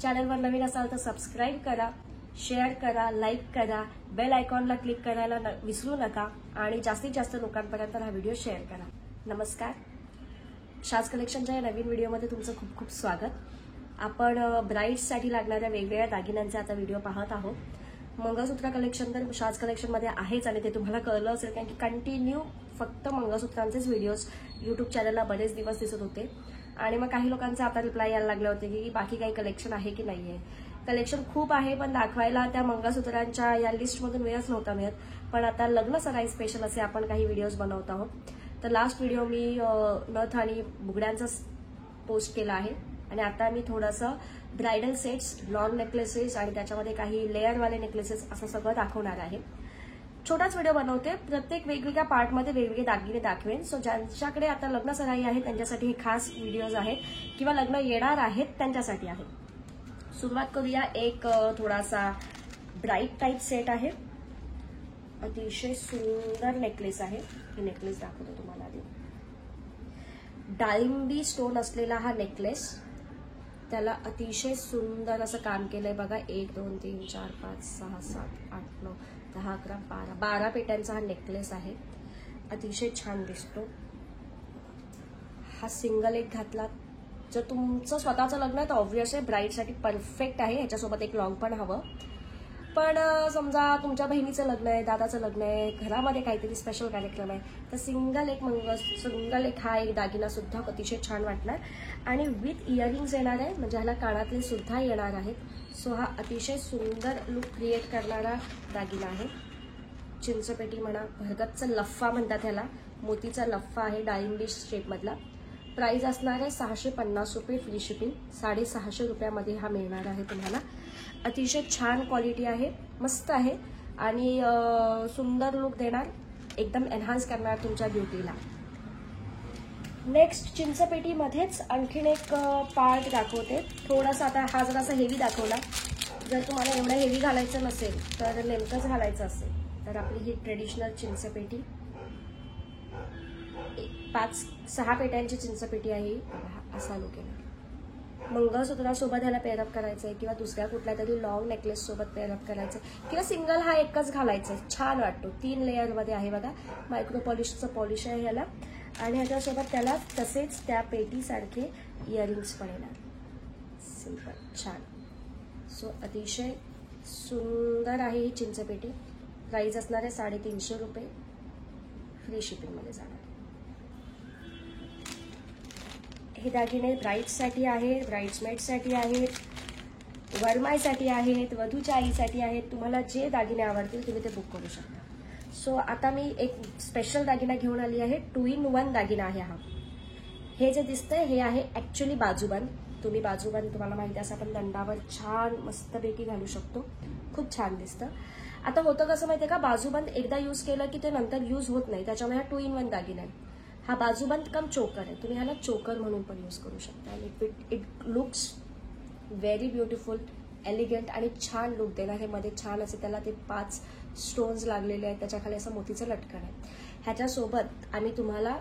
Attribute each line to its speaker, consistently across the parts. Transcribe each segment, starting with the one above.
Speaker 1: चॅनलवर नवीन असाल तर सबस्क्राईब करा, शेअर करा, लाईक करा, बेल आयकॉनला क्लिक करायला विसरू नका आणि जास्तीत जास्त लोकांपर्यंत हा व्हिडिओ शेअर करा. नमस्कार. शाज कलेक्शनच्या या नवीन व्हिडिओमध्ये तुमचं खूप खूप स्वागत. आपण ब्राईड्ससाठी लागणाऱ्या वेगवेगळ्या दागिन्यांचे आता व्हिडिओ पाहत आहोत. मंगळसूत्र कलेक्शन तर शाज कलेक्शनमध्ये आहेच आणि ते तुम्हाला कळलं असेल कारण की कंटिन्यू फक्त मंगळसूत्रांचेच व्हिडिओज यूट्यूब चॅनलला बरेच दिवस दिसत होते आणि मग काही लोकांचा आता रिप्लाय यायला लागले होते की बाकी काही कलेक्शन आहे की नाहीये. कलेक्शन खूप आहे पण दाखवायला त्या मंगळसूत्रांच्या या लिस्टमधून वेळच नव्हता मिळत. पण आता लग्न सराई स्पेशल असे आपण काही व्हिडिओज बनवत आहोत. तर लास्ट व्हिडिओ मी नथ आणि बुगड्यांचा पोस्ट केला आहे आणि आता मी थोडंसं ब्रायडल सेट्स, लॉन्ग नेकलेसेस आणि त्याच्यामध्ये काही लेअरवाले नेकलेसेस असं सगळं दाखवणार आहे. छोटाच व्हिडिओ बनवते, प्रत्येक वेगवेगळ्या पार्टमध्ये वेगवेगळे दागिने दाखवेन. सो ज्यांच्याकडे आता लग्न सराई आहे त्यांच्यासाठी हे खास व्हिडिओज आहेत किंवा लग्न येणार आहेत त्यांच्यासाठी आहे. सुरुवात करूया. एक थोडासा ब्राईट टाईप सेट आहे, अतिशय सुंदर नेकलेस आहे. हे नेकलेस दाखवतो तुम्हाला आधी. डाळिंबी स्टोन असलेला हा नेकलेस, त्याला अतिशय सुंदर असं काम केलंय बघा. 1 2 3 4 5 6 7 8 9 10 11 12 पेट्यांचा हा नेकलेस आहे. अतिशय छान दिसतो. हा सिंगल एक घातला जर तुमचं स्वतःचं लग्न आहे तर ऑब्व्हियसली ब्राईडसाठी परफेक्ट आहे. ह्याच्यासोबत एक लॉंग पण हवं. पण समजा तुमच्या बहिणीचं लग्न आहे, दादाचं लग्न आहे, घरामध्ये काहीतरी स्पेशल कार्यक्रम आहे तर सिंगल एक हा एक दागिना सुद्धा अतिशय छान वाटणार आणि विथ इयरिंग्स येणार आहे म्हणजे ह्याला कानातले सुद्धा येणार आहेत. सो हा अतिशय सुंदर लुक क्रिएट करणारा दागिना आहे. चिंचपेटी म्हणा, भरगतचा लफ्फा म्हणतात ह्याला, मोतीचा लफ्फा आहे डाळिंबी शेपमधला. प्राइस असणार आहे 650 रुपये, फ्री शिपिंग. 650 रुपयामध्ये हा मिळणार आहे तुम्हाला. अतिशय छान क्वालिटी आहे, मस्त आहे आणि सुंदर लुक देणार, एकदम एनहान्स करणार तुमच्या ब्युटीला. नेक्स्ट चिंचपेटीमध्येच आणखीन एक पार्ट दाखवते. थोडासा आता हा जरासा हेवी दाखवला. जर तुम्हाला एवढं हेवी घालायचं नसेल तर नेमकंच घालायचं असेल तर आपली ही ट्रेडिशनल चिंचपेटी 5-6 पेट्यांची चिंचपेटी आहे. असा लुक आहे. मंगळसूत्रासोबत ह्याला पेअरअप करायचं आहे किंवा दुसऱ्या कुठल्या तरी लॉंग नेकलेस सोबत पेअरअप करायचं आहे किंवा सिंगल हा एकच घालायचा आहे. छान वाटतो. 3 लेअरमध्ये आहे बघा. मायक्रो पॉलिशचं पॉलिश आहे ह्याला आणि ह्याच्यासोबत त्याला तसेच त्या पेटीसारखे इयरिंग्स पण येणार. सिंपल छान. सो अतिशय सुंदर आहे ही चिंचपेटी. प्राइस असणार आहे 350 रुपये, फ्री शिपिंगमध्ये जाणार. हे दागिने ब्राईड्ससाठी आहेत, ब्राईड्समेडसाठी आहेत, वरमाईसाठी आहेत, वधूच्या आईसाठी आहेत. तुम्हाला जे दागिने आवडतील तुम्ही ते बुक करू शकता. सो आता मी एक स्पेशल दागिना घेऊन आली आहे. 2 in 1 दागिना आहे हा. हे जे दिसतंय हे आहे ऍक्च्युली बाजूबंद. बाजूबंद तुम्हाला माहिती असं आपण दंडावर छान मस्तपैकी घालू शकतो. खूप छान दिसतं. आता होतं कसं माहितीये का, बाजूबंद एकदा यूज केलं की ते नंतर यूज होत नाही, त्याच्यामुळे हा 2 in 1 दागिना आहे. हा बाजूबंद कम चोकर आहे. तुम्ही ह्याला चोकर म्हणून पण यूज करू शकता. It looks very beautiful, elegant आणि छान लुक देणार. हे मध्ये छान असे त्याला ते 5 स्टोन्स लागलेले आहेत, त्याच्या खाली असं मोतीचं लटकन आहे. ह्याच्यासोबत आम्ही तुम्हाला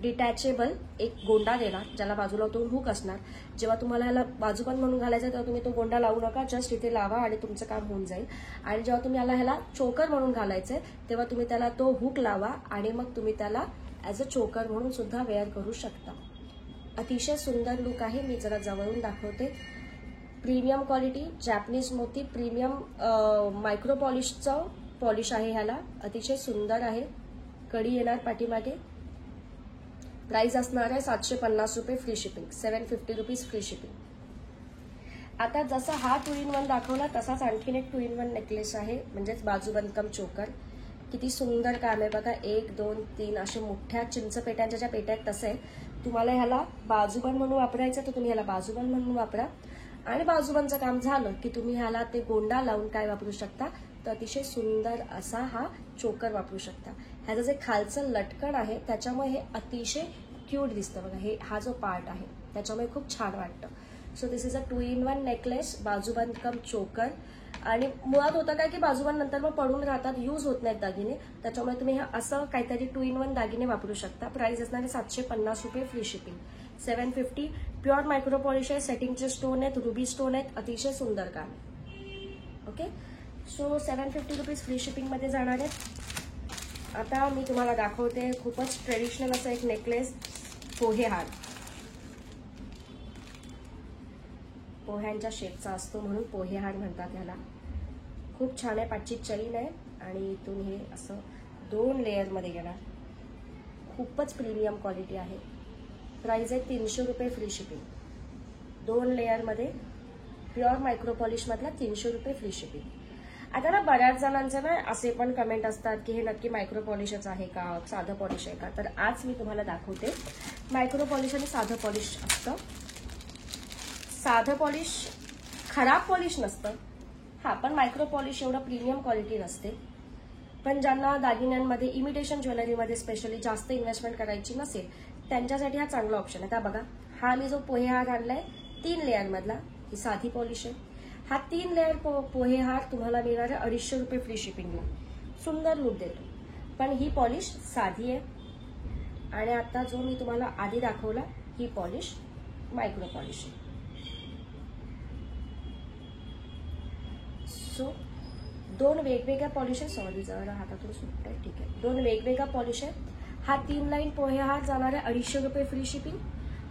Speaker 1: डिटॅचेबल एक गोंडा देणार ज्याला बाजूला तो हुक असणार. जेव्हा तुम्हाला ह्याला बाजूबंद म्हणून घालायचं तेव्हा तुम्ही तो गोंडा लावू नका, जस्ट इथे लावा आणि तुमचं काम होऊन जाईल. आणि जेव्हा तुम्ही ह्याला चोकर म्हणून घालायचंय तेव्हा तुम्ही त्याला तो हुक लावा आणि मग तुम्ही त्याला ॲज अ चोकर म्हणून सुद्धा वेअर करू शकता. अतिशय सुंदर लुक आहे. मी जरा जवळून दाखवते. प्रीमियम क्वालिटी, जॅपनीज मोती, प्रीमियम मायक्रो पॉलिशचं पॉलिश आहे ह्याला. अतिशय सुंदर आहे. कडी येणार पाठीमागे. प्राइस असणार आहे 750 रुपये, free shipping. 750 rupees free shipping. आता जसा हा 2 in 1 दाखवला तसाच आणखीन एक 2 in 1 नेकलेस आहे म्हणजेच बाजूबंद कम चोकर. किती सुंदर काम आहे बघा. 1 2 3 अशा मोठ्या चिंचपेट्यांच्या ज्या पेट्या आहेत तसे. तुम्हाला ह्याला बाजूबंद म्हणून वापरायचं तर तुम्ही ह्याला बाजूबंद म्हणून वापरा आणि बाजूबंदचं काम झालं की तुम्ही ह्याला ते गोंडा लावून काय वापरू शकता तर अतिशय सुंदर असा हा चोकर वापरू शकता. ह्याचं जे खालचं लटकन आहे त्याच्यामुळे हे अतिशय क्यूट दिसतं बघा. हा जो पार्ट आहे त्याच्यामुळे खूप छान वाटतं. So this is a 2 in 1 necklace, बाजूबंद कम चोकर. आणि मुळात होतं काय की बाजूबंद नंतर मग पडून राहतात, यूज होत नाहीत दागिने, त्याच्यामुळे तुम्ही असं काहीतरी 2 in 1 दागिने वापरू शकता. प्राइस असणार आहे 750 रुपये, free shipping. 750 pure micro polish आहे, सेटिंगचे स्टोन आहेत, रुबी स्टोन आहेत, अतिशय सुंदर काम आहे. ओके, सो 750 रुपीज फ्री शिपिंगमध्ये जाणार आहेत. आता मी तुम्हाला दाखवते खूपच ट्रेडिशनल असं एक नेकलेस, पोहे हार. पोह्यांच्या शेपचा असतो म्हणून पोहे हार म्हणतात ह्याला. खूप छान आहे, पाचची चैन आहे आणि इथून हे असं 2 लेअरमध्ये येणार. खूपच प्रीमियम क्वालिटी आहे. प्राइस आहे 300 रुपये फ्री शिपिंग. 2 लेअरमध्ये प्युअर मायक्रो पॉलिशमधला 300 रुपये फ्री शिपिंग. आता ना बऱ्याच जणांचे ना असे पण कमेंट असतात की हे नक्की मायक्रो पॉलिशच आहे का, साधं पॉलिश आहे का. तर आज मी तुम्हाला दाखवते मायक्रो पॉलिश आणि साधं पॉलिश असतं. साधं पॉलिश खराब पॉलिश नसतं, हा, पण मायक्रो पॉलिश एवढं प्रीमियम क्वालिटी नसते. पण ज्यांना दागिन्यांमध्ये इमिटेशन ज्वेलरीमध्ये स्पेशली जास्त इन्व्हेस्टमेंट करायची नसेल त्यांच्यासाठी हा चांगला ऑप्शन आहे. आता बघा, हा मी जो पोहे हार आणलाय 3 लेअरमधला, ही साधी पॉलिश आहे. हा 3 लेअर पोहे हार तुम्हाला मिळणार आहे 250 रुपये फ्री शिपिंगला. सुंदर लुक देतो, पण ही पॉलिश साधी आहे. आणि आता जो मी तुम्हाला आधी दाखवला ही पॉलिश मायक्रो पॉलिश आहे. सो 2 वेगवेगळ्या पॉलिश आहे. सॉरी जरा हातातून सुटत आहे, ठीक आहे. 2 वेगवेगळ्या पॉलिश आहे. हा 3 लाईन पोहे हार जाणार आहे 250 रुपये फ्री शिपिंग.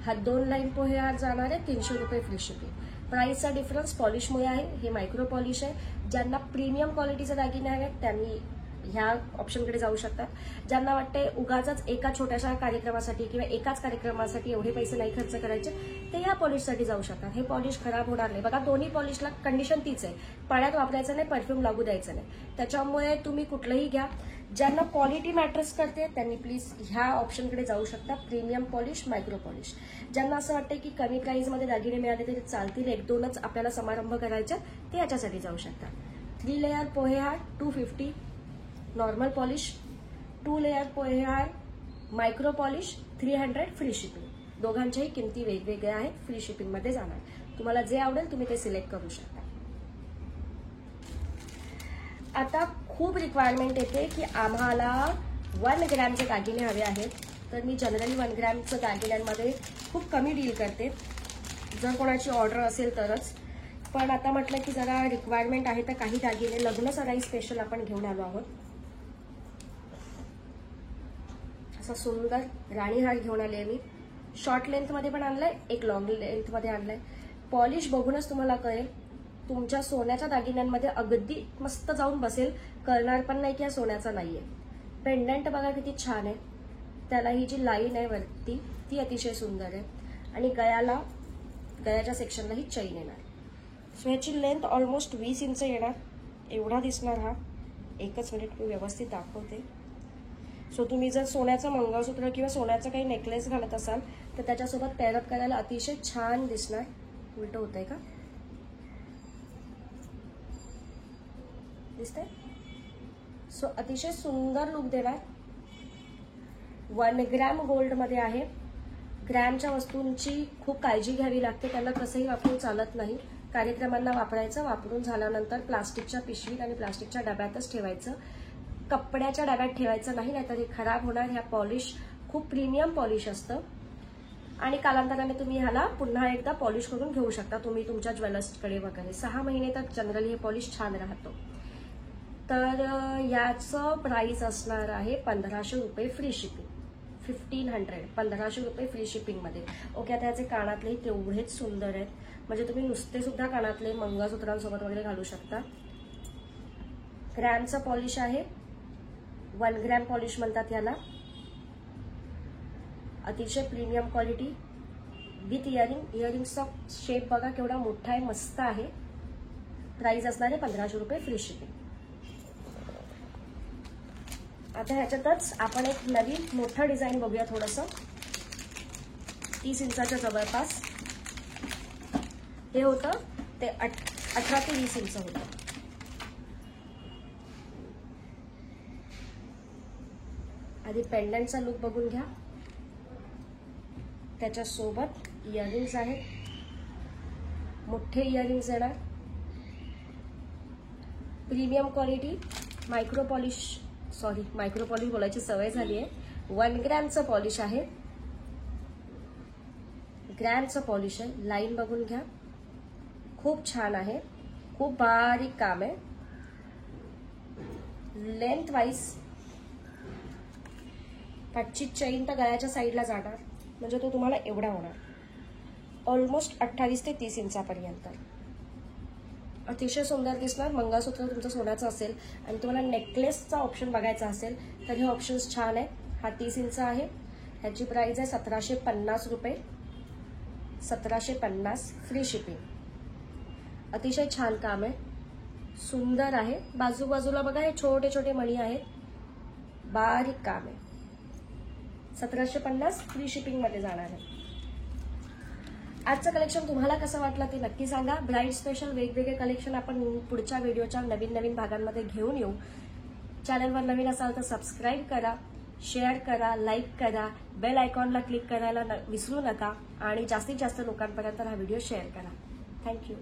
Speaker 1: हा 2 लाईन पोहे हार जाणार आहे 300 रुपये फ्री शिपिंग. प्राइसचा डिफरन्स पॉलिशमुळे आहे. हे मायक्रो पॉलिश आहे. ज्यांना प्रीमियम क्वालिटीचे दागिने आहेत त्यांनी ह्या ऑप्शनकडे जाऊ शकतात. ज्यांना वाटते उगाच एका छोट्याशा कार्यक्रमासाठी किंवा एकाच कार्यक्रमासाठी एवढे पैसे नाही खर्च करायचे ते ह्या पॉलिशसाठी जाऊ शकतात. हे पॉलिश खराब होणार नाही. बघा, दोन्ही पॉलिशला कंडिशन तीच आहे, पाण्यात वापरायचं नाही, परफ्यूम लागू द्यायचं नाही. त्याच्यामुळे तुम्ही कुठलंही घ्या. ज्यांना क्वालिटी मॅटर्स करते त्यांनी प्लीज ह्या ऑप्शनकडे जाऊ शकता, प्रीमियम पॉलिश, मायक्रो पॉलिश. ज्यांना असं वाटतं की कमी प्राइसमध्ये दागिने मिळाले तरी चालतील, 1-2च आपल्याला समारंभ करायचे, ते याच्यासाठी जाऊ शकता. 3 लेअर पोहे हार 250 नॉर्मल पॉलिश, 2 लेअर पोहे हार मायक्रो पॉलिश 300 फ्री शिपिंग. दोघांच्याही किमती वेगवेगळ्या आहेत, फ्री शिपिंगमध्ये जाणार. तुम्हाला जे आवडेल तुम्ही ते सिलेक्ट करू शकता. आता खूप रिक्वायरमेंट येते की आम्हाला 1 ग्रॅमचे दागिने हवे आहेत. तर मी जनरली 1 ग्रॅमचं दागिन्यांमध्ये खूप कमी डील करते, जर कोणाची ऑर्डर असेल तरच. पण आता म्हटलं की जरा रिक्वायरमेंट आहे तर काही दागिने लग्न सराई स्पेशल आपण घेऊन आलो आहोत. असा सुंदर राणी हार घेऊन आले आहे मी. शॉर्ट लेंथमध्ये पण आणलाय, एक लॉंग लेंथमध्ये आणलाय. पॉलिश बघूनच तुम्हाला कळेल, तुमच्या सोन्याच्या दागिन्यांमध्ये अगदी मस्त जाऊन बसेल, कळणार पण नाही की हा सोन्याचा नाहीये. पेंडंट बघा किती छान आहे. त्याला ही जी लाईन आहे वरती ती अतिशय सुंदर आहे. आणि गळ्याच्या सेक्शनला ही चैन येणार. सो ह्याची लेंथ ऑलमोस्ट 20 इंच येणार, एवढा दिसणार हा. एकच मिनिट मी व्यवस्थित दाखवते. सो तुम्ही जर सोन्याचं मंगळसूत्र किंवा सोन्याचं काही नेकलेस घालत असाल तर त्याच्यासोबत पेअरअप करायला अतिशय छान दिसणार. उलट होतंय का, दिसतंय? सो अतिशय सुंदर लुक देणार. 1 ग्रॅम गोल्डमध्ये आहे. ग्रॅमच्या वस्तूंची खूप काळजी घ्यावी लागते, त्यांना कसंही वापरून चालत नाही. कार्यक्रमांना वापरायचं, वापरून झाल्यानंतर प्लास्टिकच्या पिशवीत आणि प्लास्टिकच्या डब्यातच ठेवायचं, कपड्याच्या डब्यात ठेवायचं नाही, नाहीतर हे खराब होणार. ह्या पॉलिश खूप प्रीमियम पॉलिश असतं आणि कालांतराने तुम्ही ह्याला पुन्हा एकदा पॉलिश करून घेऊ शकता तुम्ही तुमच्या ज्वेलर्सकडे वगैरे. 6 महिने तर जनरली हे पॉलिश छान राहतो. तर याचं प्राइस असणार आहे 1500 रुपये फ्री शिपिंग. 1500 1500 रुपये फ्री शिपिंगमध्ये. ओके, आता याचे कानातले तेवढेच सुंदर आहेत, म्हणजे तुम्ही नुसते सुद्धा कानातले मंगळसूत्रांसोबत वगैरे घालू शकता. ग्रॅमचं पॉलिश आहे, 1 ग्रॅम पॉलिश म्हणतात याला. अतिशय प्रीमियम क्वालिटी विथ इयरिंग. इयरिंगचा शेप बघा केवढा मोठा आहे, मस्त आहे. प्राइस असणार आहे 1500 रुपये फ्री शिपिंग. आता ह्याच्यातच आपण एक नवीन मोठं डिझाईन बघूया थोडंसं. 30 इंचाच्या जवळपास हे होतं, ते 18 ते 20 इंच होतं. आधी पेंडंटचा लुक बघून घ्या. त्याच्यासोबत इयरिंग्स आहेत, मोठे इयरिंग्स येणार. प्रीमियम क्वालिटी मायक्रो पॉलिश बोलायची सवय झाली आहे. 1 ग्रॅमचं पॉलिश आहे. ग्रॅमचं पॉलिश आहे. लाईन बघून घ्या, खूप छान आहे, खूप बारीक काम आहे. लेंथ वाईज पाठची चेन तर गळ्याच्या साईडला जाणार, म्हणजे तो तुम्हाला एवढा होणार, ऑलमोस्ट 28 ते 30 इंचापर्यंत. अतिशय सुंदर दिसणार. मंगळसूत्र तुमचं सोन्याचं असेल आणि तुम्हाला नेकलेसचा ऑप्शन बघायचा असेल तर हे ऑप्शन्स छान आहे. हा 30 इंच आहे. ह्याची प्राइस आहे 1750 रुपये. 1750 फ्री शिपिंग. अतिशय छान काम आहे, सुंदर आहे. बाजूबाजूला बघा हे छोटे छोटे मणी आहेत, बारीक काम आहे. 1750 फ्री शिपिंग मध्ये जाणार आहे. आजचं कलेक्शन तुम्हाला कसं वाटलं ते नक्की सांगा. ब्राईड स्पेशल वेगवेगळे कलेक्शन आपण पुढच्या व्हिडिओच्या नवीन नवीन भागांमध्ये घेऊन येऊ. चॅनलवर नवीन असाल तर सबस्क्राईब करा, शेअर करा, लाईक करा, बेल आयकॉनला क्लिक करायला विसरू नका आणि जास्तीत जास्त लोकांपर्यंत हा व्हिडिओ शेअर करा. थँक्यू.